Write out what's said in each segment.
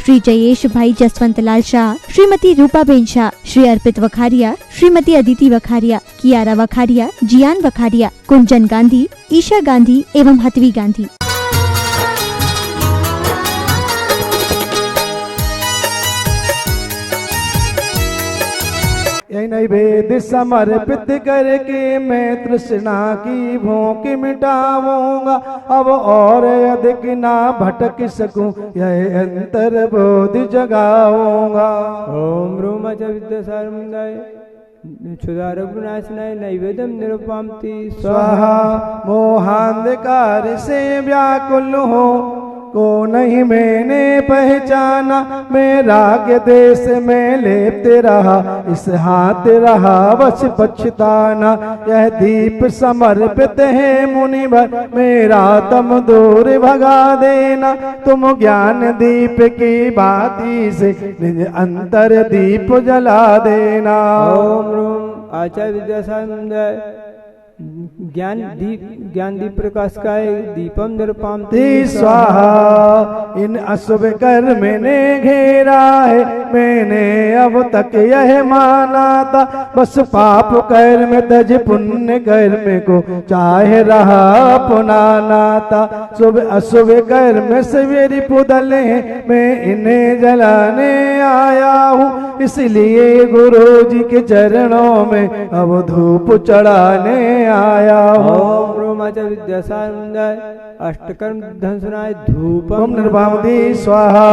श्री जयेश भाई जसवंत लाल शाह, श्रीमती रूपाबेन शाह, श्री अर्पित वखारिया, श्रीमती अदिति वखारिया, कियारा वखारिया, जियान वखारिया, कुंजन गांधी, ईशा गांधी एवं हतवी गांधी। यही नैवेद्य समर्पित करके मैं तृष्णा की भूख मिटाऊंगा, अब और अधिक ना भटक सकूं, यह अंतर बोध जगाऊंगा। ओम रोमच विद्यासारमुदाय क्षुधारघुनाशनाय नैवेद्यम निरुपामति स्वाहा। मोहांधकार से व्याकुल हो को नहीं मैंने पहचाना, मैं राग देश में लेपते रहा, इस हाथ रहा बस पछताना। यह दीप समर्पित है मुनिवर, मेरा तम दूर भगा देना, तुम ज्ञान दीप की बाती से निज अंतर दीप जला देना। ओम रूम आचार्य विद्यासार ज्ञान दीप प्रकाश का दीपम निरुपामति स्वाहा। इन अशुभ कर्म ने घेरा है, मैंने अब तक यह माना था, बस पाप कर्म तज पुण्य कर्म को चाहे रहा अपनाना था। शुभ अशुभ कर्म सवेरी पुदल है, मैं इन्हें जलाने आया हूँ, इसलिए गुरु जी के चरणों में अब धूप चढ़ाने आया हूँ। ओम रोमाचा विद्यासार अष्टकर्म ध्वंसनाय धूपम निर्वामति स्वाहा।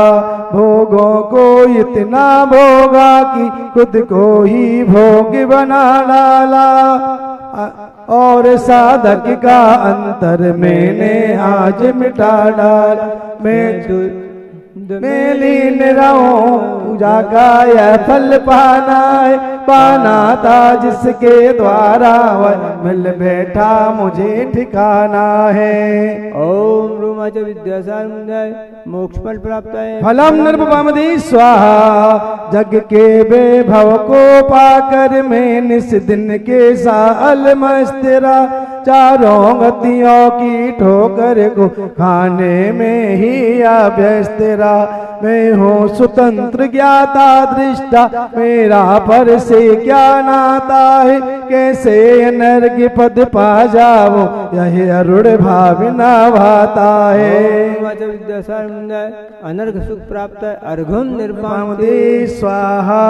भोगों को इतना भोगा कि खुद को ही भोग बना डाला, और साधक का अंतर मैंने आज मिटा डाला। मैं लीन रहूं पूजा का यह फल पाना है, पाना था जिसके द्वारा वह मिल बैठा मुझे ठिकाना है। ओम रोमाच विद्यासार मोक्ष फल प्राप्त है फलम निर्वामति स्वाहा। जग के वैभव को पाकर मैं निस दिन के साल मस्तेरा, चारों गतियों की ठोकर को खाने में ही अभ्यस्त तेरा। मैं हूँ स्वतंत्र ज्ञाता दृष्टा, मेरा पर से क्या नाता है, कैसे नर्ग पद पा जाओ यह अरुण भावना भाता है। अनर्घ सुख प्राप्त है अर्घम निर्वामति स्वाहा।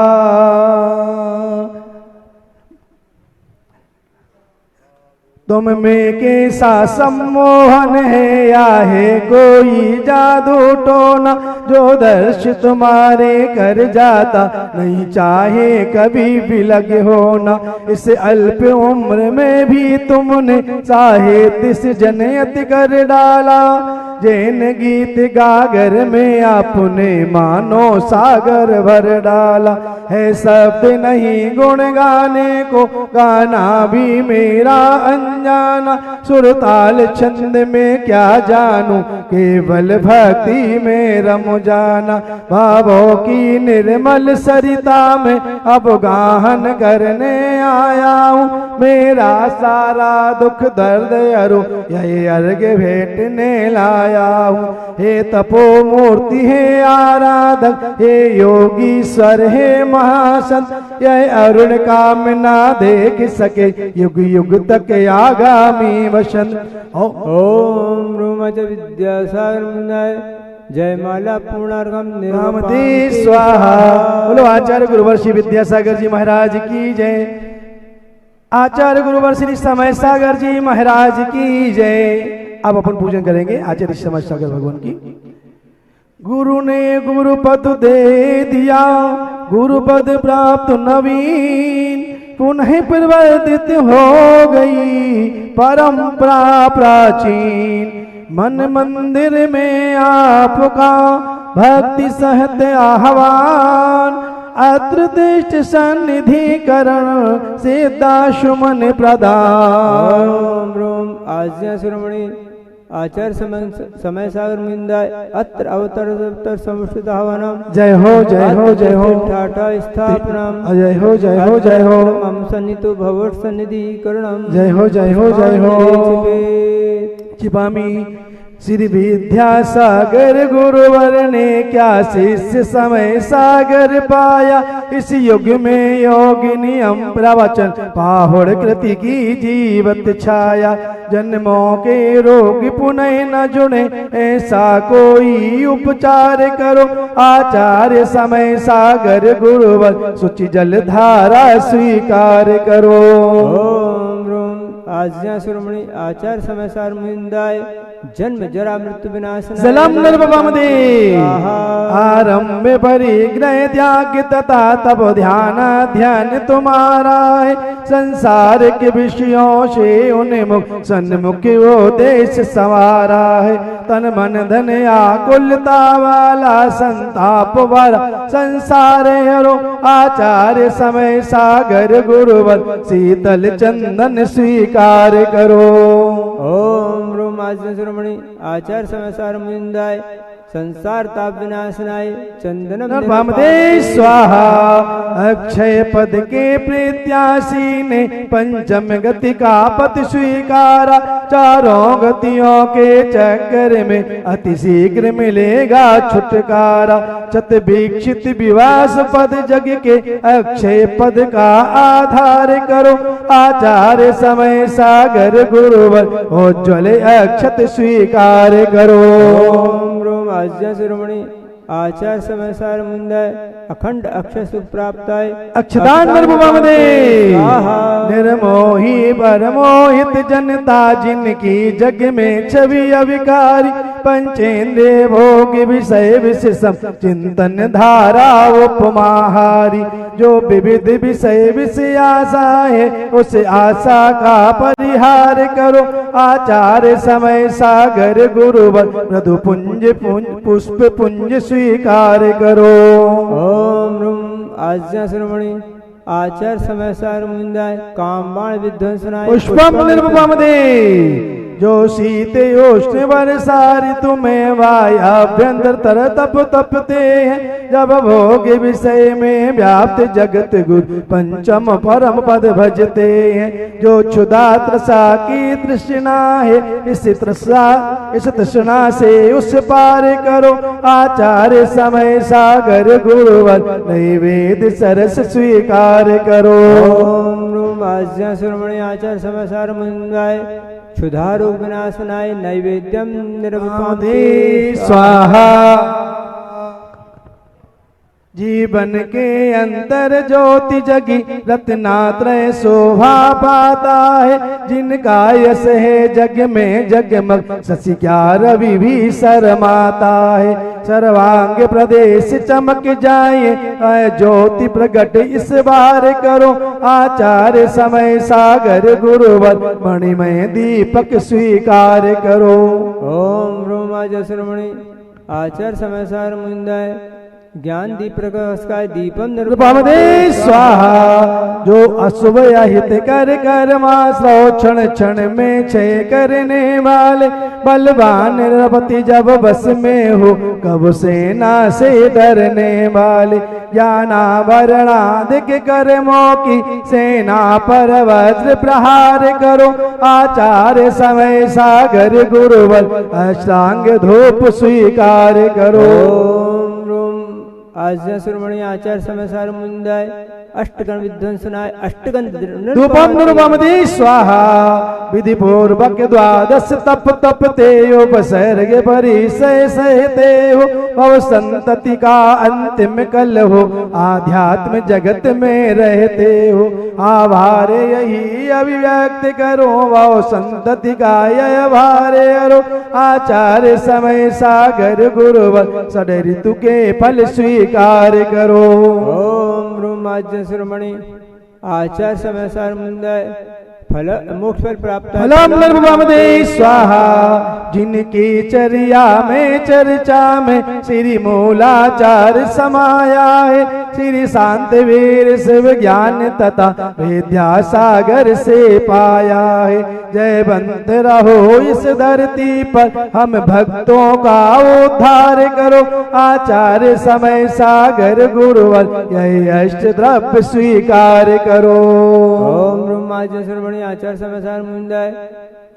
तुम में कैसा सम्मोहन है, या है कोई जादू टोना, जो दर्श तुम्हारे कर जाता नहीं चाहे कभी भी लगे होना। इस अल्प उम्र में भी तुमने साहित्य से जनयत कर डाला, जैन गीत गागर में आपने मानो सागर भर डाला है। शब्द नहीं गुण गाने को, गाना भी मेरा अनजाना, सुरताल छंद में क्या जानूं, केवल भक्ति में रम जाना। भावों की निर्मल सरिता में अब गाहन करने आया हूँ, मेरा सारा दुख दर्द अरु यही अर्घ भेटने लाया हूँ। हे तपो मूर्ति है आराधक, हे योगीश्वर है महासंत, यह अरुण कामना देख सके युग युग तक आगामी वसंत। ओम रोमच विद्यासागर जय माला पूर्णार्घम निर्वामति स्वाहा। बोलो आचार्य गुरुवर्षि विद्यासागर जी महाराज की जय। आचार्य गुरुवर्षि समय सागर जी महाराज की जय। अब अपन पूजन करेंगे आचार्य समय सागर भगवान की। गुरु ने गुरुपद दे दिया, गुरुपद प्राप्त नवीन, पुनः परिवर्तित हो गई परंपरा प्राचीन। मन मंदिर में आपका भक्ति सहत आह्वान, अत्र दृष्ट सन्निधि करण सिद्धाशुमन प्रदान। ओम रोम आज्ञा शिरोमणि आचार्य समय सागर मिंदाय अत्र अवतर समुष्टित हवनम। जय हो जय हो जय हो टाटा स्थापनम। जय हो जय हो जय हो मम सन्नितो भवत् सन्निधि करणम। जय हो जय हो जय हो। चिपामी श्री विद्यासागर गुरुवर ने क्या शिष्य समय सागर पाया। इस युग में योगिनी हम प्रवचन पाहुड़ कृति की जीवत छाया। जन्मों के रोग पुनः न जुड़े ऐसा कोई उपचार करो। आचार्य समय सागर गुरुवर सुचि जल धारा स्वीकार करो। ओम रोम आज्ञा शिरोमणी आचार्य समय सार मुनिंदाय जन्म जरा मृत्यु विनाश सलाम नरबामदे। आरंभ परिग्रह त्याग तथा तब ध्यान तुम्हारा है। संसार के विषयों से उन्मुख सन्मुख वो देश संवारा है। तन मन धन आकुलता वाला संताप वाला संसार हरो। आचार्य समय सागर गुरुवर शीतल चंदन स्वीकार करो। ओम रोम आज्ञा शिरोमणि आचार्य समय सार मुनिंदाय संसार ताप विनाशनाय चंदनम नरभामदे स्वाहा। अक्षय पद के प्रत्याशी ने पंचम गति का पद स्वीकारा। चारों गतियों के चक्कर में अति शीघ्र मिलेगा छुटकारा। चत वीक्षित विवास पद जग के अक्षय पद का आधार करो। आचार्य समय सागर गुरुवर उज्ज्वल अक्षत स्वीकार करो। ओम रोम आज्ञा शिरोमणि आचार्य समय सार मुनिंदाय अखंड अक्षय सुख प्राप्ताय अक्षदान नरभामदे। निर्मोही परमोहित जनता जिनकी जग में छवि अविकारी। पंचेंद्रिय भोग विषय विशेषम चिंतन धारा उपमाहारी। जो विविध विषय विषय आशा है उस आशा का परिहार करो। आचार्य समय सागर गुरुवर मृदु पुंज पुष्प पुंज स्वीकार करो। ओम रूम आज्ञा शिरोमणि आचार्य समय सार मुनिंदाय काम बाण विध्वंसनाय पुष्पम निर्वपमदे। जो शीते उष्ण वर्षारि तुम्हें वायाभ्यंतर तर तप तपते हैं। जब भोग विषय में व्याप्त जगत गुरु पंचम परम पद भजते हैं। जो क्षुधा तृषा की तृष्णा है इस तृष्णा से उस पार करो। आचार्य समय सागर गुरुवर नैवेद्य सरस स्वीकार करो। ओम रूम आज्ञा शिरोमणि आचार्य समय सार मुनिंदाय क्षुधा रोग विनाशनाय नैवेद्यम निर्विपादे स्वाहा। जीवन के अंतर ज्योति जगी रत्नात्रय शोभा पाता है। जिनका यश है जग में जगमग शशि क्या रवि भी शर्माता है। सर्वांग प्रदेश चमक जाए ज्योति प्रगट इस बार करो। आचार्य समय सागर गुरुवर मणिमय दीपक स्वीकार करो। ओम रोमा जसरमणि आचार्य समय सार मुनिंदाय ज्ञान दीप प्रकाशकाय दीपम निर्भामदे स्वाहा। जो अशुभ अहित कर कर्माश्रय क्षण क्षण में क्षय करने वाले बलवान रपति जब बस में हो कब सेना से डरने वाले। ज्ञानाभरणादिक कर्मों की सेना पर वज्र प्रहार करो। आचार्य समय सागर गुरुवर अष्टांग धूप स्वीकार करो। आज्ञा शिरोमणि आचार्य समय सार मुनिंदाय अष्टगण विध्वंसनाय अष्टगण धूपम निर्वपमदे स्वाहा। विधि पूर्वक द्वादश तप तपते हो बसर्ग परिसय सहते हो। भव संतति का अंतिम कल हो आध्यात्म जगत में रहते हो। आभारे यही अभिव्यक्त करो भव संतति का यह भारे हरो। आचार्य समय सागर गुरुवर षड ऋतु के फल स्वीकार करो। ओम रूम आज्ञा शिरोमणि आचार्य समय सार मुनिंदाय फल मोक्ष फल प्राप्त फलम निर्वपमदे स्वाहा। जिनकी चर्या में चर्चा में श्री मूलाचार्य समाया है। श्री शांत वीर शिव ज्ञान तथा विद्यासागर से पाया है। जयवंत रहो इस धरती पर हम भक्तों का उद्धार करो। आचार्य समय सागर गुरुवर यही अष्ट द्रव्य स्वीकार करो। ओम ब्रह्माज्य श्रवणी आचार समय सागर मुंदाय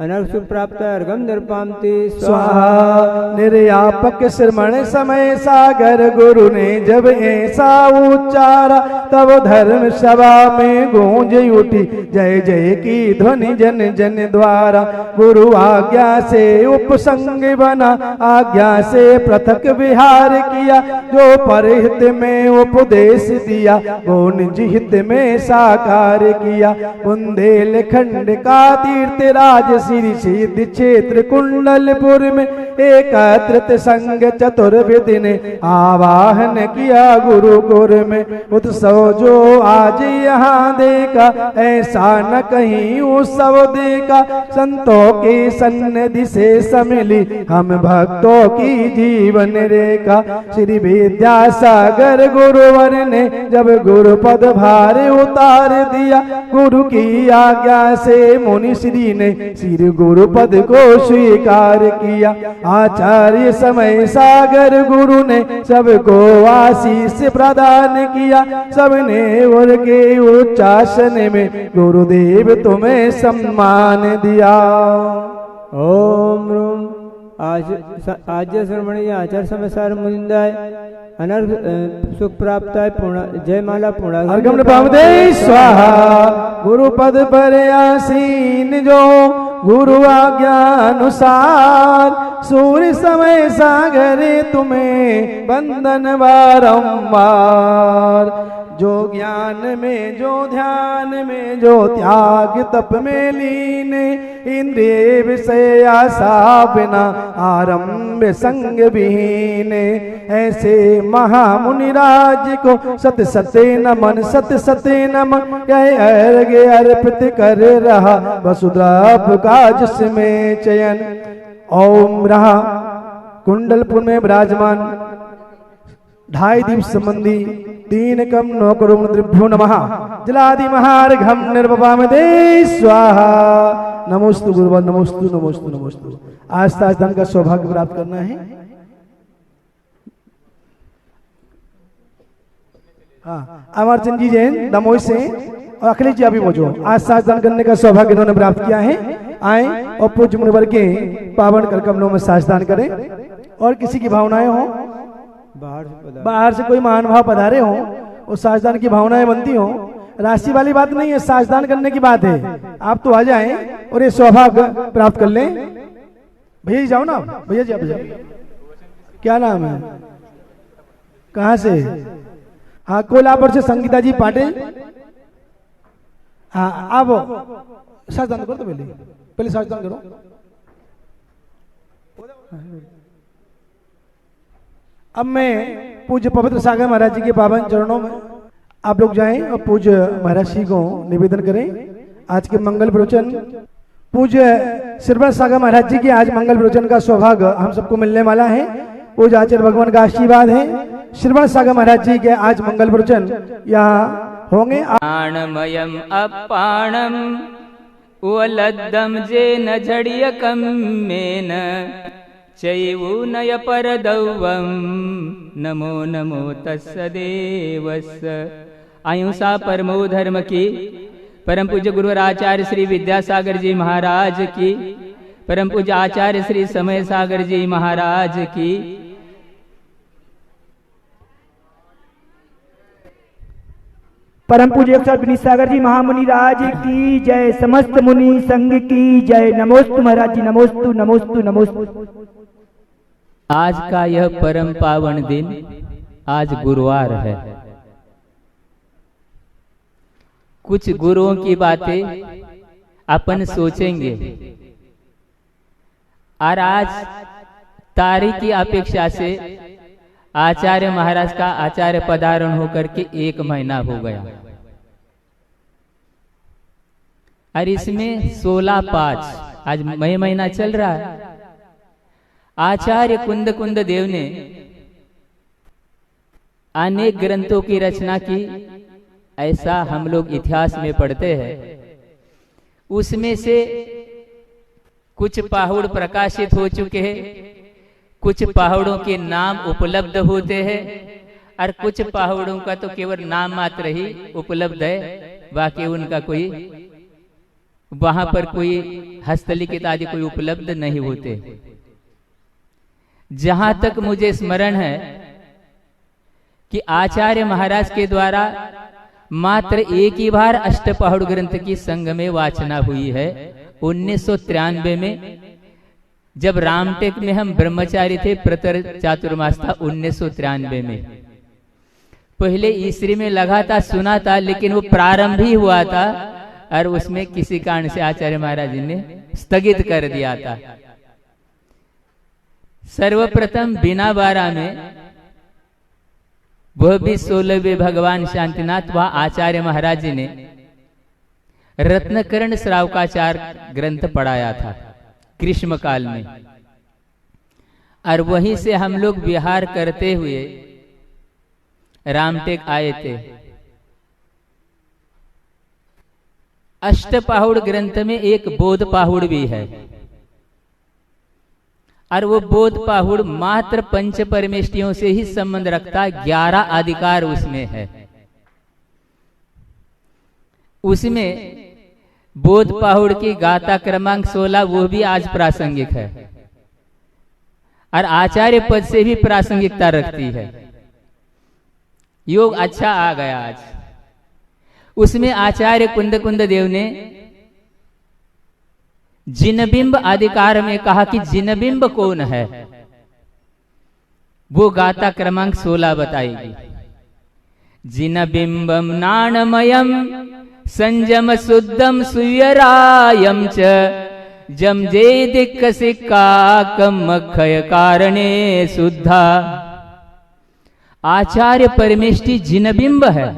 अनर्थ सुख प्राप्त अर्घम निर्पामति स्वाहा। निर्यापक श्रमण समय सागर गुरु ने जब ऐसा उच्चारा तब धर्म सभा में गूंज उठी जय जय की ध्वनि जन जन द्वारा। गुरु आज्ञा से उपसंग बना आज्ञा से पृथक विहार किया। जो परहित में उपदेश दिया वो निज हित में साकार किया। बुंदेलखंड का तीर्थ राज श्री सिद्ध क्षेत्र कुंडलपुर में एकत्रित संघ चतुर्विधि ने आवाहन किया गुरुकुल में। उत्सव जो आज यहाँ देखा ऐसा न कहीं उत्सव देखा। संतों की सन्निधि से सम्मिली हम भक्तों की जीवन रेखा। श्री विद्यासागर गुरुवर ने जब गुरुपद भार उतार दिया गुरु की आज्ञा से मुनि श्री ने श्री गुरुपद को स्वीकार किया। आचार्य समय सागर गुरु ने सबको आशीष प्रदान किया। सबने और के उच्चासन में गुरुदेव तुम्हें सम्मान दिया। ओम रूम आज श्रवणी आचार समय सागर मुंदाय अनर्थ सुख प्राप्त है जयमाला पूर्ण अर्घम पावदे स्वाहा। गुरुपद पर आसीन जो गुरु आज्ञा अनुसार सूर्य समय सागर तुम्हें बंधन बारंबार। जो ज्ञान में जो ध्यान में जो त्याग तप में लीन इंद्रिय विषय आशा बिना आरंभ संग विहीन। ऐसे महामुनि राज को सत सते नमन सत सते नमन यह अर्घ्य अर्पित कर रहा वसुद्रव का जिसमें चयन। ओम रहा कुंडलपुर में विराजमान 2.5 दिवस संबंधी 3 कम 9 करोड़ द्रभ्यो नमः जलादि महार्घम निर्वपामदे स्वाहा। नमोस्तु गुरुवर नमोस्तु नमोस्तु नमोस्तु। आज धन का सौभाग्य प्राप्त करना है। हाँ अमरचंद जी जैन दमोई से और अखिलेश जी अभी मौजूद आज साथ दान करने का सौभाग्य इन्होंने प्राप्त किया है। आए और पूज्य मुनिवर के पावन कर कमलों में साजदान करें। और किसी की भावनाएं हो बाहर से कोई महानुभाव पधारे हो और साजदान की भावनाएं बनती हो। राशि वाली बात नहीं है, साजदान करने की बात है। आप तो आ जाएं और ये सौभाग्य प्राप्त कर लें। भैया जी जाओ ना, भैया जी आप जाओ। क्या नाम है, कहाँ से? हाँ कोल्हापुर से संगीता जी पाटिल। हाँ आप साजदान करो तो पहले साजदान करो। अब मैं पूज्य पवित्र सागर महाराज जी के पावन चरणों में आप लोग जाएं और पूज्य महाराज जी को निवेदन करें। आज के मंगल प्रवचन पूज्य श्रीमद सागर महाराज जी के आज मंगल प्रवचन का सौभाग्य हम सबको मिलने वाला है। पूज्य आचार्य भगवान का आशीर्वाद है। श्रीमद सागर महाराज जी के आज मंगल प्रवचन यहाँ होंगे। प्राणमयम अपाणम उलद्दम जेन झड़ियकम मेन चैवूनय परदौवम नमो नमो तस्सदेवस्य। अहिंसा परमो धर्म की परम पूज्य गुरुवर आचार्य श्री विद्यासागर जी महाराज की, परम पूज्य आचार्य श्री समय सागर जी महाराज की, परम पूज्य विनीत सागर जी महामुनि राज की जय। समस्त मुनि संघ की जय। नमोस्तु महाराज जी, नमोस्तु नमोस्तु नमोस्तु। आज का यह परम पावन दिन आज गुरुवार है। कुछ गुरुओं की बातें अपन सोचेंगे और आज तारीख की अपेक्षा से आचार्य महाराज का आचार्य पधारण होकर के 1 महीना हो गया और इसमें 16/5 आज मई महीना चल रहा है। आचार्य कुंद देव ने अनेक ग्रंथों की रचना की, ऐसा हम लोग इतिहास में पढ़ते हैं। उसमें से कुछ पहाड़ प्रकाशित हो चुके हैं, कुछ पहाड़ों के नाम उपलब्ध होते हैं, और कुछ पहाड़ों का तो केवल नाम मात्र ही उपलब्ध है, बाकी उनका कोई वहां पर कोई हस्तलिखित आदि कोई उपलब्ध नहीं होते। जहां तक मुझे स्मरण है कि आचार्य महाराज के द्वारा मात्र एक ही बार अष्टपहाड़ ग्रंथ की संग में वाचना हुई है, 1993 में, जब रामटेक में हम ब्रह्मचारी थे, प्रतर चातुर्मास था 1993 में। पहले ईसरी में लगातार सुना था, लेकिन वो प्रारंभ ही हुआ था और उसमें किसी कारण से आचार्य महाराज जी ने स्थगित कर दिया था। सर्वप्रथम बिना बारा में वह भी 16वें भगवान शांतिनाथ व आचार्य महाराज जी ने रत्नकर्ण श्रावकाचार ग्रंथ पढ़ाया था ग्रीष्म काल में, और वहीं से हम लोग विहार करते हुए रामटेक आए थे। अष्टपहाड़ ग्रंथ में एक बोध पहाड़ भी है, और वो बोध पहाड़ मात्र पंच परमेष्टियों से ही संबंध रखता, 11 अधिकार उसमें है। उसमें बोध पहाड़ की गाथा क्रमांक 16 वो भी आज प्रासंगिक है, और आचार्य पद से भी प्रासंगिकता रखती है। योग अच्छा आ गया आज। उसमें आचार्य कुंद देव ने जिनबिंब अधिकार में कहा कि जिनबिंब कौन है, वो गाथा क्रमांक 16 बताएगी। जिनबिंबम नाणमयम संजम शुद्धम सुयरायम च जम जे दिक्क सिक्काकम मखय कारणे शुद्धा। आचार्य परमेष्टि जिनबिंब है,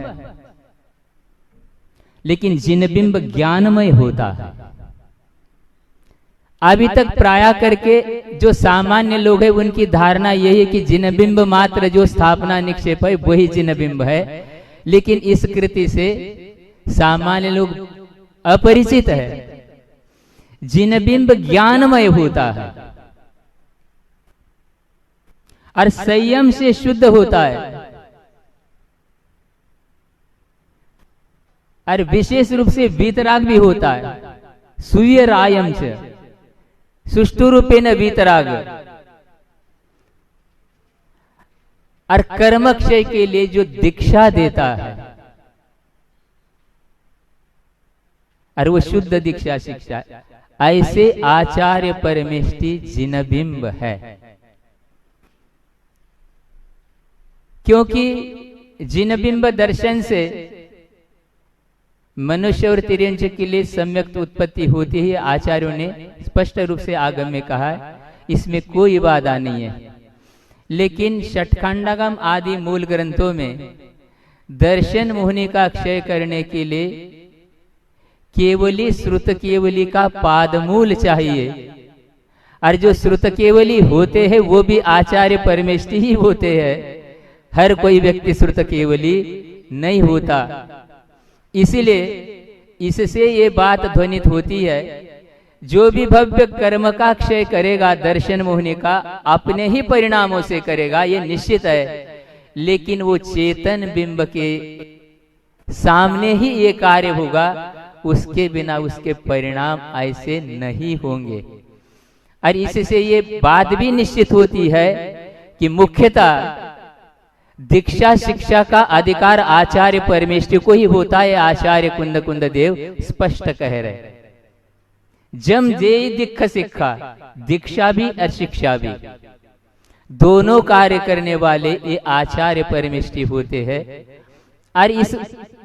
लेकिन जिनबिंब ज्ञानमय होता है। अभी तक प्राय करके जो सामान्य लोग हैं उनकी धारणा यही है कि जिनबिंब मात्र जो स्थापना निक्षेप है वही जिनबिंब है, लेकिन इस कृति से सामान्य लोग अपरिचित है। जिनबिंब ज्ञानमय होता है और संयम से शुद्ध होता है, और विशेष रूप से वीतराग भी होता है। सूर्य रायम से सुष्टु रूपेण वीतराग, और कर्मक्षय के लिए जो दीक्षा देता है, और वो शुद्ध दीक्षा शिक्षा, ऐसे आचार्य परमेष्टि जिनबिंब है। क्योंकि जिनबिंब दर्शन से मनुष्य और तिर्यंश के लिए सम्यक उत्पत्ति होती है, आचार्यों ने स्पष्ट रूप से आगम में कहा है, इसमें कोई बाधा नहीं है। लेकिन षटखंडागम आदि मूल ग्रंथों में दर्शन मोहनी का क्षय करने के लिए केवली श्रुत केवली का पादमूल चाहिए, और जो श्रुत केवली होते हैं वो भी आचार्य परमेष्टि ही होते हैं। हर कोई व्यक्ति श्रुत केवली नहीं होता। इसीलिए इससे ये बात ध्वनित होती है, जो भी भव्य कर्म का क्षय करेगा दर्शन मोहनी का, अपने ही परिणामों से करेगा, ये निश्चित है। लेकिन वो चेतन बिंब के सामने ही ये कार्य होगा, उसके बिना उसके परिणाम ऐसे नहीं होंगे। और इससे ये बात भी निश्चित होती है कि मुख्यतः दीक्षा शिक्षा का अधिकार आचार्य परमेष्टि को ही होता है। आचार्य कुंद देव स्पष्ट कह रहे, जम जे दिक्ख सिक्खा, दीक्षा भी और शिक्षा भी, दोनों कार्य करने वाले ये आचार्य परमेष्टि होते हैं। और इस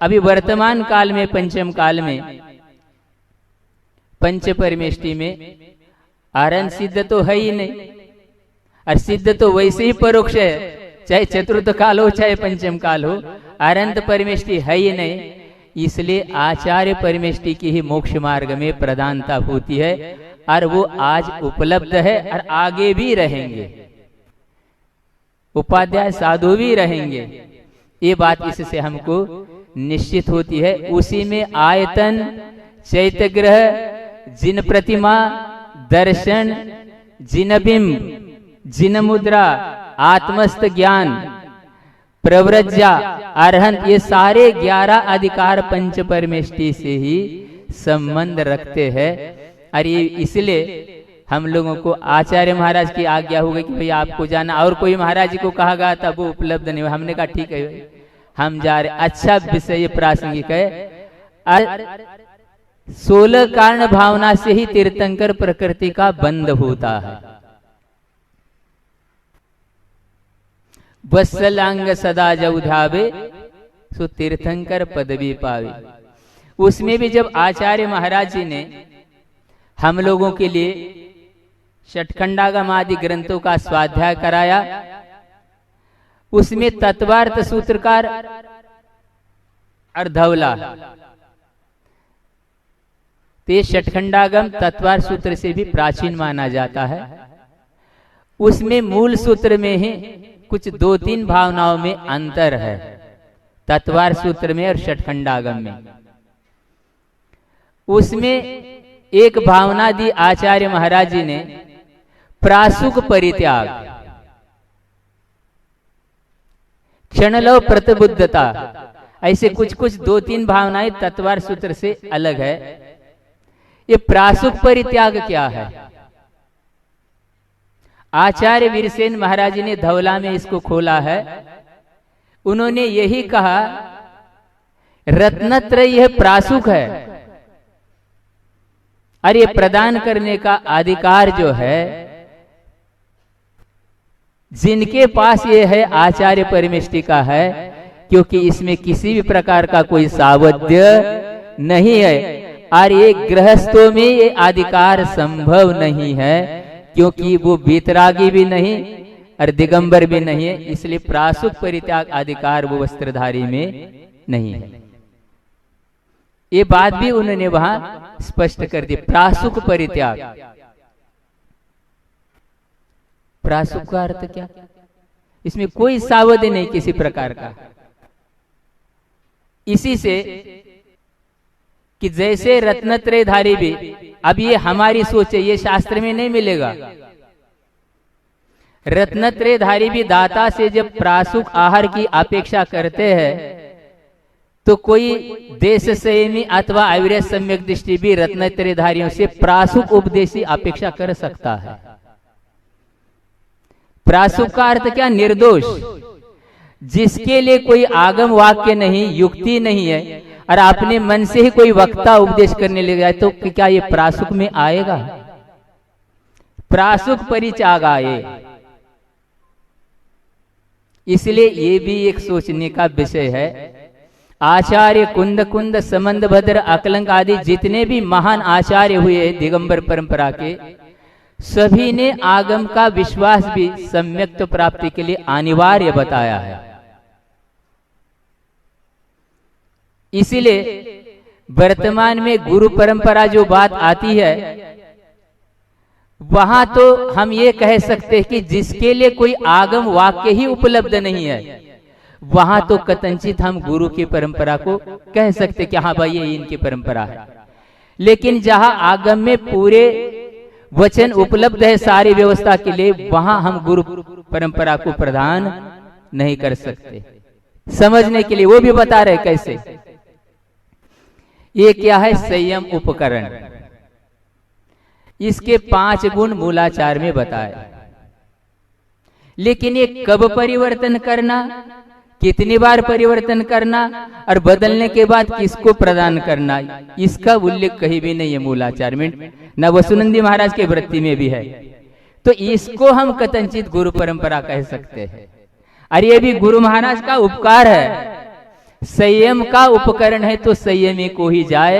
अभी वर्तमान काल में पंचम काल में पंच परमेष्टि में आरंभ सिद्ध तो है ही नहीं, और सिद्ध तो वैसे ही परोक्ष है, चाहे चतुर्थ काल हो चाहे पंचम काल हो, अनंत परमेष्टि है ही नहीं। इसलिए आचार्य परमेष्टि की ही मोक्ष मार्ग में प्रधानता होती है, और वो आज उपलब्ध है और आगे भी रहेंगे। उपाध्याय साधु भी रहेंगे, ये बात इससे हमको निश्चित होती है। उसी में आयतन, चैत्यग्रह, जिन प्रतिमा, दर्शन, जिन बिंब, जिन मुद्रा, आत्मस्थ ज्ञान, प्रव्रज्या, अरहंत, ये सारे 11 अधिकार पंच परमेष्टि से ही संबंध रखते हैं। और ये इसलिए हम लोगों को आचार्य महाराज की आज्ञा हो गई कि भैया आपको जाना, और कोई महाराज जी को कहा गया था वो उपलब्ध नहीं हुआ। हमने कहा ठीक है हम जा रहे। अच्छा विषय प्रासंगिक है। 16 कारण भावना से ही तीर्थंकर प्रकृति का बंध होता है। वत्सलांग सदा जब ध्यावे सो तीर्थंकर पदवी पावे। उसमें भी जब आचार्य महाराज जी ने हम लोगों के लिए षटखंडागम आदि ग्रंथों का स्वाध्याय कराया, उसमें तत्वार्थ सूत्रकार अर्धवला, ते षटखंडागम तत्वार्थ सूत्र से भी प्राचीन माना जाता है। उसमें मूल सूत्र में ही कुछ 2-3 भावनाओं में अंतर है, तत्वार्थ सूत्र में और षटखंडागम में। उसमें एक भावना दी आचार्य महाराज जी ने, प्रासुक परित्याग, क्षणलव प्रतिबुद्धता, ऐसे कुछ 2-3 भावनाएं तत्वार्थ सूत्र से अलग है। ये प्रासुक परित्याग क्या है? आचार्य वीरसेन महाराज जी ने धौला में इसको खोला है। उन्होंने यही कहा रत्नत्रय यह प्रासुक है, और ये प्रदान करने का अधिकार जो है जिनके पास ये है आचार्य परमेष्टि का है, क्योंकि इसमें किसी भी प्रकार का कोई सावध्य नहीं है। और ये गृहस्थों में ये अधिकार संभव नहीं है, क्योंकि वो वीतरागी भी नहीं और दिगंबर भी नहीं है। इसलिए प्रासुक परित्याग अधिकार वो वस्त्रधारी में नहीं है। ये बात भी उन्होंने वहां स्पष्ट कर दी। प्रासुक परित्याग, प्रासुक का अर्थ क्या? इसमें कोई सावधानी नहीं किसी प्रकार का। इसी से कि जैसे रत्नत्रयधारी भी, अब ये हमारी सोच है, ये शास्त्र में नहीं मिलेगा। रत्नत्रयधारी भी दाता से जब प्रासुक आहार की अपेक्षा करते हैं, तो कोई देश संयमी अथवा आयुर्वेद सम्यक दृष्टि भी रत्नत्रयधारियों से प्रासुक उपदेश की अपेक्षा कर सकता है। प्रासुक का अर्थ क्या? निर्दोष, जिसके लिए कोई आगम वाक्य नहीं, युक्ति नहीं है, और अपने मन से ही कोई वक्ता उपदेश करने लग जाए, तो क्या ये प्रासुक में आएगा? प्रासुक परित्याग आए। इसलिए ये भी एक सोचने का विषय है। आचार्य कुंद समंद भद्र अकलंक आदि जितने भी महान आचार्य हुए दिगंबर परंपरा के, सभी ने आगम का विश्वास भी सम्यक्त प्राप्ति के लिए अनिवार्य बताया है। इसीलिए वर्तमान में गुरु परंपरा जो बात आती है, वहां तो हम ये कह सकते हैं कि जिसके लिए कोई आगम वाक्य ही उपलब्ध नहीं है, वहां तो कथनचित हम गुरु की परंपरा को कह सकते कि हाँ भाई ये इनकी परंपरा है। लेकिन जहां आगम में पूरे वचन उपलब्ध है सारी व्यवस्था के लिए, वहां हम गुरु परंपरा को प्रदान नहीं कर सकते। समझने के लिए वो भी बता रहे कैसे। ये क्या है? संयम उपकरण। इसके 5 गुण मूलाचार में बताए। लेकिन ये कब परिवर्तन करना, कितनी बार परिवर्तन करना, और बदलने के बाद किसको प्रदान करना, इसका उल्लेख कहीं भी नहीं है मूलाचार में, न वसुनंदी महाराज के वृत्ति में भी है। तो इसको हम कथनचित गुरु परंपरा कह सकते हैं। और ये भी गुरु महाराज का उपकार है। संयम का उपकरण है तो संयमी को ही जाए।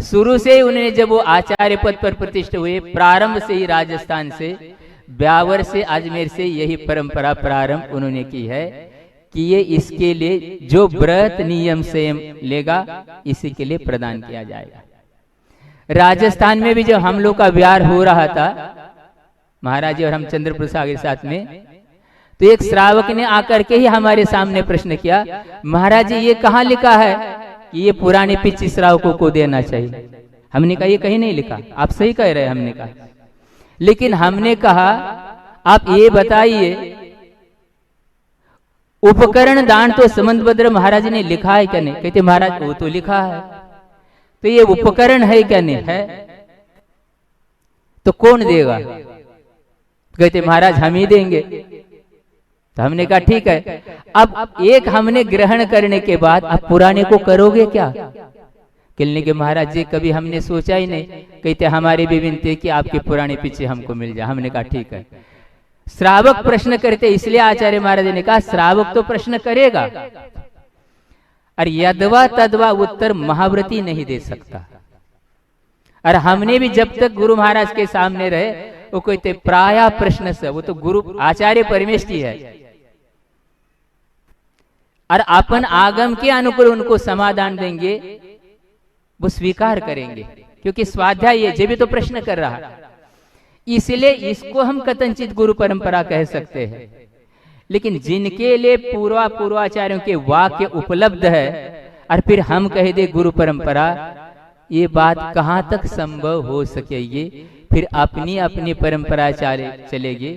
शुरू से ही उन्होंने, जब वो आचार्य पद पर प्रतिष्ठित हुए, प्रारंभ से ही राजस्थान से, ब्यावर से, अजमेर से यही परंपरा प्रारंभ उन्होंने की है कि ये इसके लिए जो व्रत नियम संयम लेगा, इसी के लिए प्रदान किया जाएगा। राजस्थान में भी जब हम लोग का विहार हो रहा था, महाराज जी और हम चंद्र प्रसाद के साथ में, तो एक श्रावक ने आकर के ही हमारे सामने प्रश्न किया, महाराज जी ये कहाँ लिखा है कि ये पुराने पिछले श्रावकों को देना चाहिए? हमने कहा ये कहीं नहीं लिखा, आप सही कह रहे हैं। हमने कहा, लेकिन हमने कहा आप ये बताइए उपकरण दान तो समंतभद्र महाराज ने लिखा है क्या? नहीं। कहते महाराज वो तो लिखा है, तो ये उपकरण है क्या? नहीं है। तो कौन देगा? कहते महाराज हम ही देंगे। तो हमने कहा ठीक है, अब एक हमने ग्रहण करने के बाद अब पुराने को करोगे क्या? कहने के महाराज जी कभी हमने सोचा ही नहीं। कहते हमारे भी विनती कि आपके पुराने पीछे हमको मिल जाए। हमने कहा ठीक है। श्रावक प्रश्न करते, इसलिए आचार्य महाराज ने कहा श्रावक तो प्रश्न करेगा, और यदवा तदवा उत्तर महाव्रती नहीं दे सकता। और हमने भी जब तक गुरु महाराज के सामने रहे, वो कहते प्राय प्रश्न से, वो तो गुरु आचार्य परमेष्ठी है, और अपन आगम के अनुकूल उनको समाधान देंगे, वो स्वीकार करेंगे, क्योंकि स्वाध्याय ये भी तो प्रश्न कर रहा है। इसलिए इसको हम कथनचित गुरु परंपरा कह सकते हैं। लेकिन जिनके लिए पूर्वाचार्यों के वाक्य उपलब्ध है और फिर हम कह दे गुरु परंपरा, ये बात कहां तक संभव हो सकेगी? फिर अपनी अपनी परंपरा चलेगी।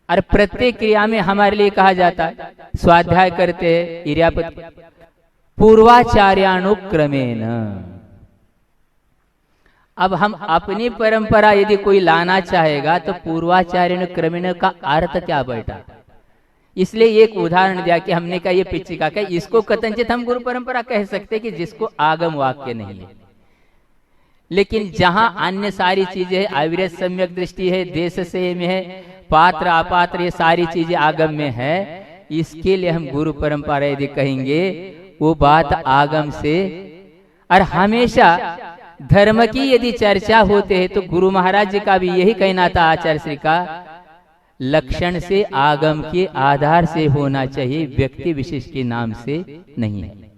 और प्रत्येक क्रिया में हमारे लिए कहा जाता है, स्वाध्याय करते हैं इर्यापत पूर्वाचार्यानुक्रमेण। अब हम अपनी परंपरा यदि कोई लाना चाहेगा तो पूर्वाचार्यानुक्रमेण का अर्थ क्या बैठा? इसलिए एक उदाहरण दिया कि हमने कहा ये पिछिका का, इसको कथनचित हम गुरु परंपरा कह सकते कि जिसको आगम वाक्य नहीं है। लेकिन जहां अन्य सारी चीजें है, अविरत सम्यक दृष्टि है, देश से में है, पात्र अपात्र ये सारी चीजें आगम में है, इसके लिए हम गुरु परंपरा यदि कहेंगे वो बात आगम से। और हमेशा धर्म की यदि चर्चा होते है तो गुरु महाराज जी का भी यही कहना था, आचार्य श्री का, लक्षण से आगम के आधार से होना चाहिए, व्यक्ति विशेष के नाम से नहीं है।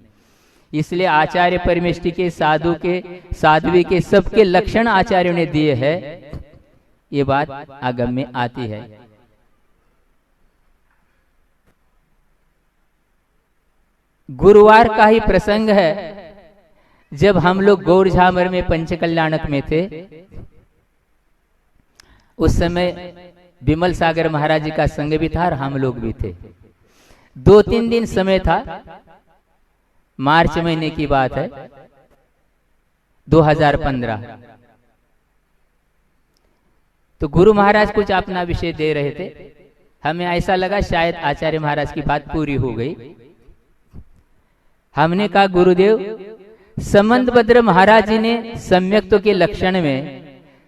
इसलिए आचार्य परमेष्ठी के, साधु के, साध्वी के सबके लक्षण आचार्यों ने दिए हैं, ये बात आगम में आती है। गुरुवार का ही प्रसंग है, जब हम लोग गौर झामर में पंचकल्याणक में थे, उस समय विमल सागर महाराज जी का संग भी था और हम लोग भी थे। 2-3 दिन समय था, मार्च महीने की बात है, 2015। तो गुरु महाराज कुछ अपना विषय दे रहे थे, हमें ऐसा लगा शायद आचार्य महाराज की बात पूरी हो गई। हमने कहा गुरुदेव, समंतभद्र महाराज जी ने सम्यक्त्व के लक्षण में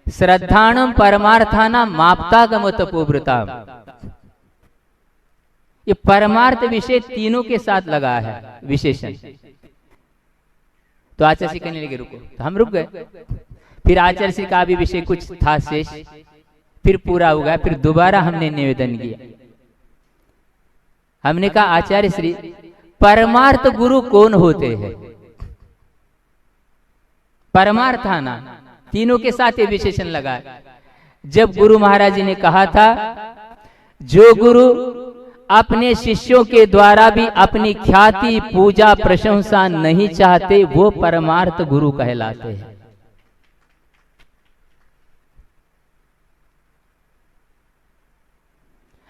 श्रद्धाणम परमार्थाना माप्तागम तपोव्रता, ये परमार्थ विषय तीनों के साथ लगा है विशेषण। तो आचार्य कहने लगे रुको, तो हम रुक गए। फिर आचार्य श्री का भी विषय कुछ था शेष, फिर पूरा हो गया। फिर दोबारा हमने निवेदन किया, हमने कहा आचार्य श्री परमार्थ गुरु कौन होते हैं? परमार्थाना तीनों के साथ ये विशेषण लगा है। जब गुरु महाराज जी ने कहा था, जो गुरु अपने शिष्यों के द्वारा भी अपनी ख्याति, पूजा, प्रशंसा नहीं चाहते, वो परमार्थ गुरु कहलाते हैं।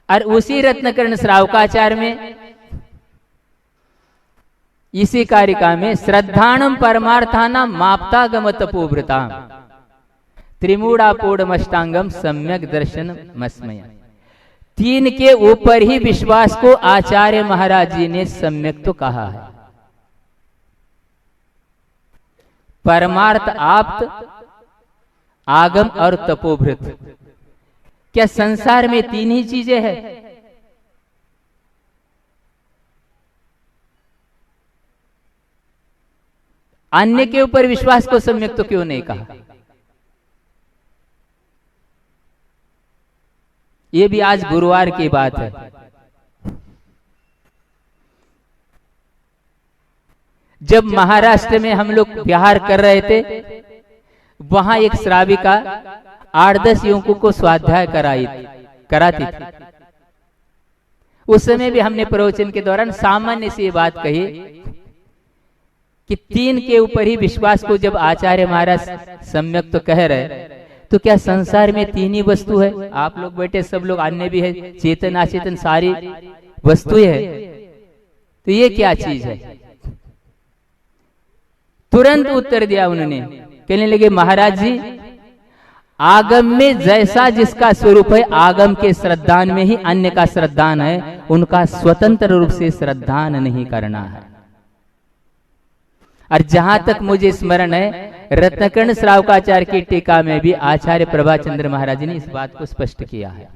और उसी रत्नकर्ण श्रावकाचार्य में, इसी कारिका में, श्रद्धाणम परमार्थाना माप्तागम तपोव्रता त्रिमूढ़ापोढ़मष्टांगम सम्यक दर्शन मस्मय, तीन के ऊपर ही विश्वास को आचार्य महाराज जी ने सम्यक तो कहा है। परमार्थ आप्त, आगम और तपोभृत। क्या संसार में 3 ही चीजें हैं? अन्य के ऊपर विश्वास को सम्यक तो क्यों नहीं कहा? यह भी आज गुरुवार की बात है। जब महाराष्ट्र में हम लोग विहार कर रहे थे, वहां एक श्राविका 8-10 युवकों को स्वाध्याय कराती थी। उस समय भी हमने प्रवचन के दौरान सामान्य सी ये बात कही कि तीन के ऊपर ही विश्वास को जब आचार्य महाराज सम्यक तो कह रहे, तो क्या संसार में तीन ही वस्तु है? आप लोग बैठे सब लोग, अन्य भी है, चेतन अचेतन सारी वस्तुएं है, तो ये क्या चीज है? तुरंत उत्तर दिया उन्होंने, कहने लगे महाराज जी, आगम में जैसा जिसका स्वरूप है, आगम के श्रद्धान में ही अन्य का श्रद्धान है, उनका स्वतंत्र रूप से श्रद्धान नहीं करना है। और जहां तक मुझे स्मरण है, रत्नकर्ण श्रावकाचार्य की टीका में भी आचार्य प्रभाचंद्र महाराज जी ने इस बात को स्पष्ट किया है।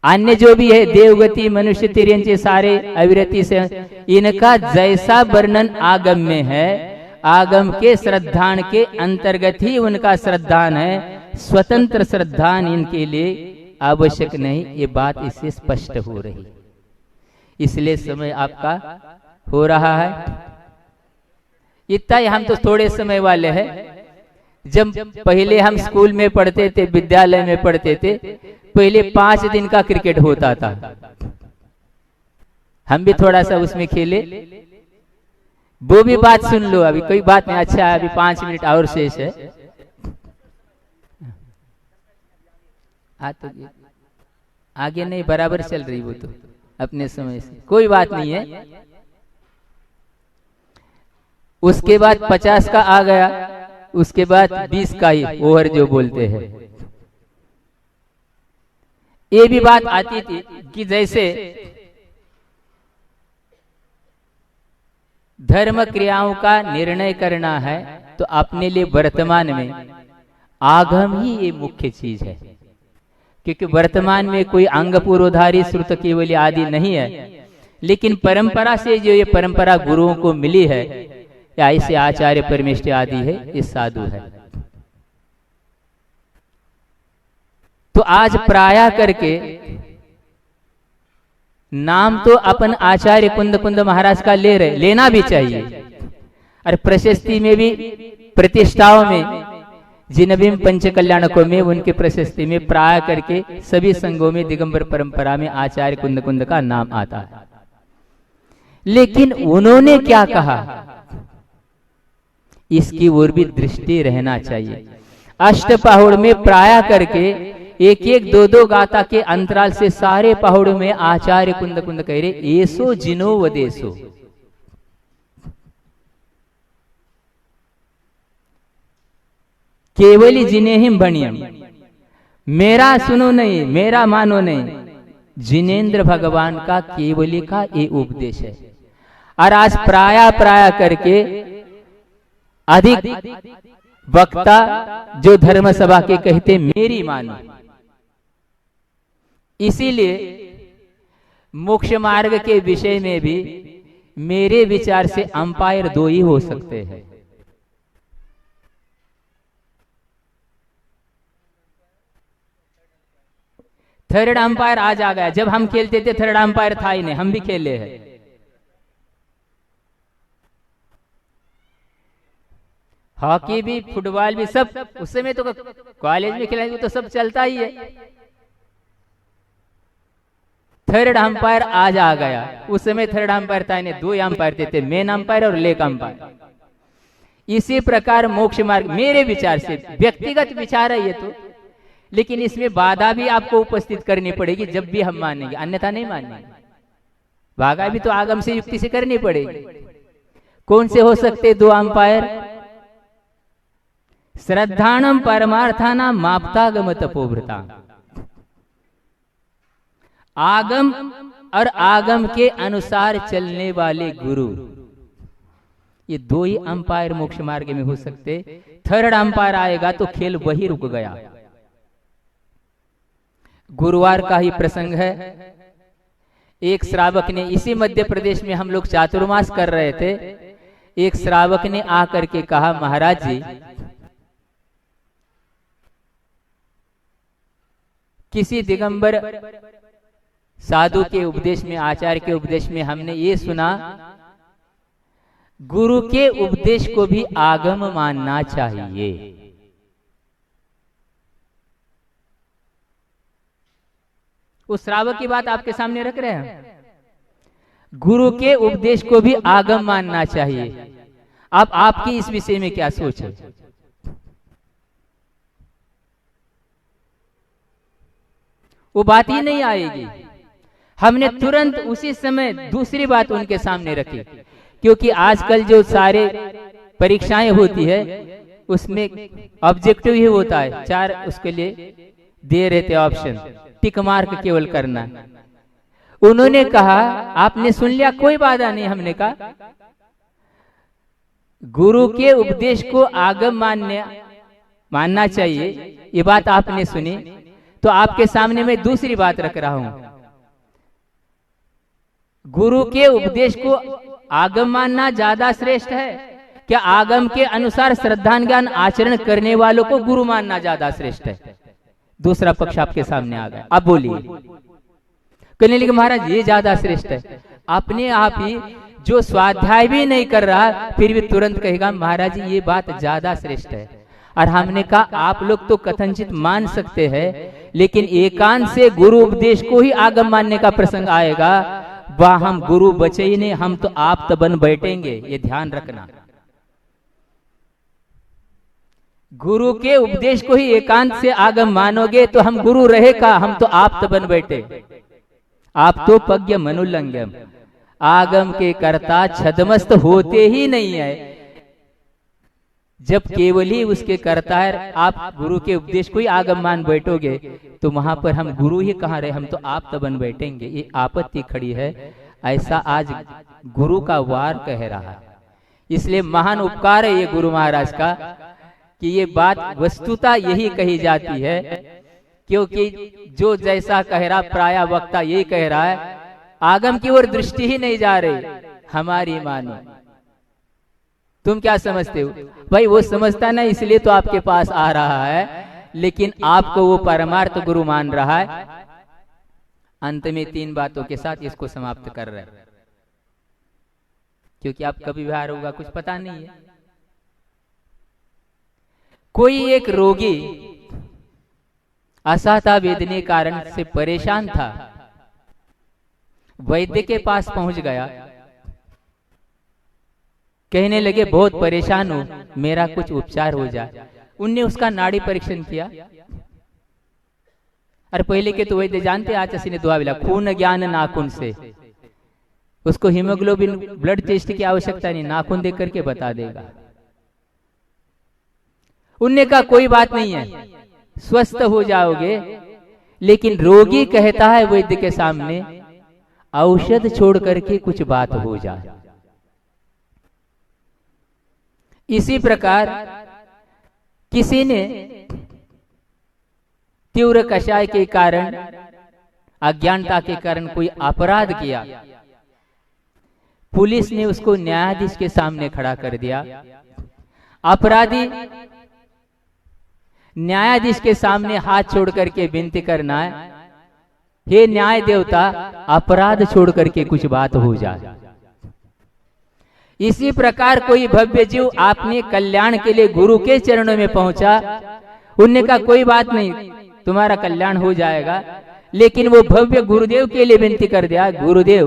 अन्य जो भी है, देवगति, मनुष्य, तिर्यंचे, सारे अविरति से, इनका जैसा वर्णन आगम में है, आगम के श्रद्धान के अंतर्गत ही उनका श्रद्धान है, स्वतंत्र श्रद्धान इनके लिए आवश्यक नहीं। ये बात इससे स्पष्ट हो रही, इसलिए समय आपका हो रहा है। इतना ही, हम तो थोड़े समय वाले हैं। जब पहले हम स्कूल में पढ़ते थे, विद्यालय में पढ़ते थे, पहले 5 दिन का क्रिकेट होता था, हम भी थोड़ा सा उसमें खेले। वो भी बात सुन लो, अभी कोई बात नहीं, अच्छा अभी 5 मिनट और शेष है। तो आगे नहीं, बराबर चल रही वो तो अपने समय से, कोई बात नहीं है। उसके बाद 50 का आ गया, उसके बाद 20 का ही ओवर जो बोलते हैं। ये भी बात आती थी कि जैसे धर्म क्रियाओं का निर्णय करना है, तो अपने लिए वर्तमान में आगम ही ये मुख्य चीज है, क्योंकि वर्तमान में कोई अंग पूर्वधारी श्रुत केवली आदि नहीं है, लेकिन परंपरा से जो ये परंपरा गुरुओं को मिली है, या ऐसे आचार्य परमेष्ठी आदि है, ये साधु है। तो आज प्राय करके नाम तो अपन आचार्य कुंद कुंद महाराज का ले रहे, लेना भी चाहिए। और प्रशस्ति में भी, प्रतिष्ठाओं में, जिन भी पंच कल्याणकों में, उनके प्रशस्ति में प्राय करके सभी संघों में दिगंबर परंपरा में आचार्य कुंद कुंद का नाम आता है। लेकिन उन्होंने क्या कहा, इसकी ओर भी दृष्टि रहना चाहिए। अष्टपहुड़ में प्राय करके एक एक दो दो गाथा के अंतराल से सारे पहुड़ों में आचार्य कुंद कुंद कह रहे, ऐसो जिनो वदेसो। केवली जिने ही बणियम, मेरा सुनो नहीं, मेरा मानो नहीं, जिनेन्द्र भगवान का केवली का ये उपदेश है। और आज प्राय प्राय करके अधिक वक्ता जो धर्म सभा के कहते मेरी मानो, इसीलिए मोक्ष मार्ग के विषय में भी मेरे विचार से अंपायर 2 ही हो सकते हैं। थर्ड अंपायर आज आ गया, जब हम खेलते थे थर्ड अंपायर था ही नहीं, हम भी खेले हैं। हॉकी भी, फुटबॉल भी, सब उस समय तो कॉलेज में खिलाएंगे तो सब चलता ही है। थर्ड अंपायर आज आ गया, उस समय थर्ड अंपायर था नहीं, 2 अंपायर थे, मेन अंपायर और लेग अंपायर। इसी प्रकार मोक्ष मार्ग, मेरे विचार से, व्यक्तिगत विचार है ये तो, लेकिन इसमें बाधा भी आपको उपस्थित करनी पड़ेगी, जब भी हम मानेंगे, अन्यथा नहीं मानेंगे। बाधा भी तो आगम से युक्ति से करनी पड़ेगी। कौन से हो सकते 2 अंपायर? श्रद्धानम परमार्थाना माप्तागम तपोभृता, आगम और आगम के अनुसार चलने वाले गुरु, ये 2 ही अंपायर मोक्ष मार्ग में हो सकते। थर्ड अंपायर आएगा तो खेल वही रुक गया। गुरुवार का ही प्रसंग है, एक श्रावक ने, इसी मध्य प्रदेश में हम लोग चातुर्मास कर रहे थे, एक श्रावक ने आकर के कहा, महाराज जी किसी दिगंबर साधु के उपदेश में, आचार्य के उपदेश में हमने ये सुना, गुरु के उपदेश को भी आगम मानना चाहिए। उस श्रावक की बात आपके सामने रख रहे हैं। गुरु के उपदेश को भी आगम मानना चाहिए। अब आपकी इस विषय में क्या सोच है? वो बात ही नहीं आएगी। हमने तुरंत उसी समय दूसरी बात उनके सामने रखी, क्योंकि आजकल जो सारे परीक्षाएं होती है उसमें ऑब्जेक्टिव ही होता है, 4 उसके लिए दे रहे थे ऑप्शन, टिक मार्क केवल करना। उन्होंने कहा आपने सुन लिया, कोई बाधा नहीं। हमने कहा गुरु के उपदेश को आगम मानना चाहिए, ये बात आपने सुनी, तो आपके सामने मैं दूसरी बात रख रहा हूं। गुरु के उपदेश को आगम मानना ज्यादा श्रेष्ठ है, क्या आगम के अनुसार श्रद्धा ज्ञान आचरण करने वालों को गुरु मानना ज्यादा श्रेष्ठ है? दूसरा पक्ष आपके सामने आ गया। अब बोलिए। कहने लगे महाराज ये ज्यादा श्रेष्ठ है। अपने आप ही जो स्वाध्याय भी नहीं कर रहा फिर भी तुरंत कहेगा महाराज ये बात ज्यादा श्रेष्ठ है। और हमने कहा आप लोग तो कथनचित मान सकते हैं, लेकिन एकांत से गुरु उपदेश को ही आगम मानने का प्रसंग आएगा, वह हम गुरु बचे ही नहीं, हम तो आप तो बन बैठेंगे। ये ध्यान रखना। गुरु के उपदेश को ही एकांत से आगम मानोगे तो हम गुरु रहेगा, हम तो आप तो बन बैठे। आप तो पज्ञ मनुलंघ्यम, आगम के कर्ता छदमस्त होते ही नहीं है। जब केवल ही उसके कर्ता है, आप गुरु के उपदेश को ही आगम मान बैठोगे तो वहां पर हम गुरु ही कहाँ रहे, हम तो आप तो बन बैठेंगे। ये आपत्ति खड़ी है। ऐसा आज गुरु का वार कह रहा है। इसलिए महान उपकार है ये गुरु महाराज का कि ये बात वस्तुता यही कही जाती है, क्योंकि जो जैसा कह रहा प्राय वक्ता यही कह रहा है, आगम की ओर दृष्टि ही नहीं जा रही। हमारी मानो, तुम क्या समझते हो भाई? वो समझता ना, इसलिए तो आपके पास आ रहा है, लेकिन आपको वो परमार्थ गुरु मान रहा है। अंत में 3 बातों के साथ इसको समाप्त कर रहे हैं, क्योंकि आप कभी व्यवहार होगा कुछ पता नहीं है। कोई एक रोगी असहता वेदने कारण से परेशान था, वैद्य के पास पहुंच गया, कहने लगे बहुत परेशान हूं, मेरा कुछ उपचार हो जाए। उनने उसका नाड़ी परीक्षण किया। और पहले के तो वैद्य जानते, आचसी ने दुआ मिला खून ज्ञान नाखून से, उसको हीमोग्लोबिन ब्लड टेस्ट की आवश्यकता नहीं, नाखून देख करके बता देगा। उनने कहा कोई बात नहीं है, स्वस्थ हो जाओगे। लेकिन रोगी कहता है वैद्य के सामने औषध छोड़ करके कुछ बात हो जाए। इसी प्रकार किसी ने तीव्र कषाय के कारण, अज्ञानता के कारण कोई अपराध किया, पुलिस ने उसको न्यायाधीश के सामने खड़ा कर दिया। अपराधी न्यायाधीश के सामने हाथ छोड़ करके विनती करना है, हे न्याय देवता अपराध छोड़ करके कुछ बात हो जाए। इसी प्रकार कोई भव्य जीव आपने कल्याण के लिए गुरु के चरणों में पहुंचा, उनने कहा कोई बात नहीं तुम्हारा कल्याण हो जाएगा, लेकिन वो भव्य गुरुदेव के लिए विनती कर दिया, गुरुदेव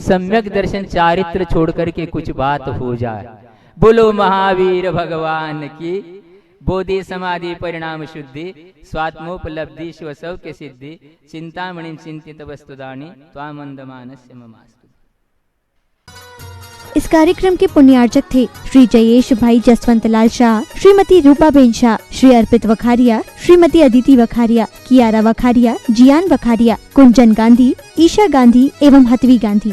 सम्यक दर्शन चारित्र छोड़ करके कुछ बात हो जाए। बोलो महावीर भगवान की। बोधि समाधि परिणाम शुद्धि, स्वात्मोपलब्धि शिवसव के सिद्धि, चिंतामणि चिंतित वस्तुदानी त्वामंदमानस्य ममास्तु। इस कार्यक्रम के पुण्यार्चक थे श्री जयेश भाई जसवंत लाल शाह, श्रीमती रूपाबेन शाह, श्री अर्पित वखारिया, श्रीमती अदिति वखारिया, कियारा वखारिया, जियान वखारिया, कुंजन गांधी, ईशा गांधी एवं हथवी गांधी।